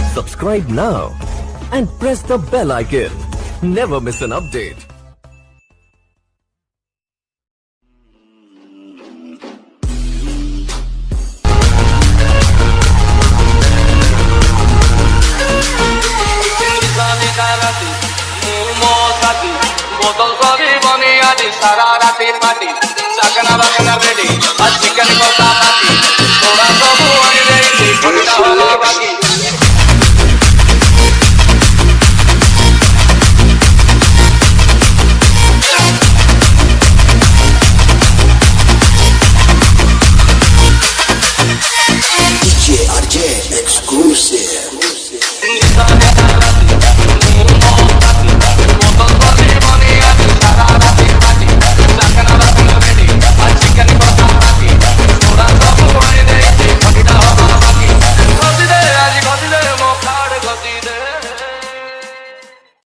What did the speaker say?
Subscribe now and press the bell icon. Never miss an update. বোতল করে বনে আছি সারা রাতের পাটি চাকনা বাগনা রেডি আর চিকেন কষা পাটি তোরা সবু আনি রে কঠিনা হলো বাকি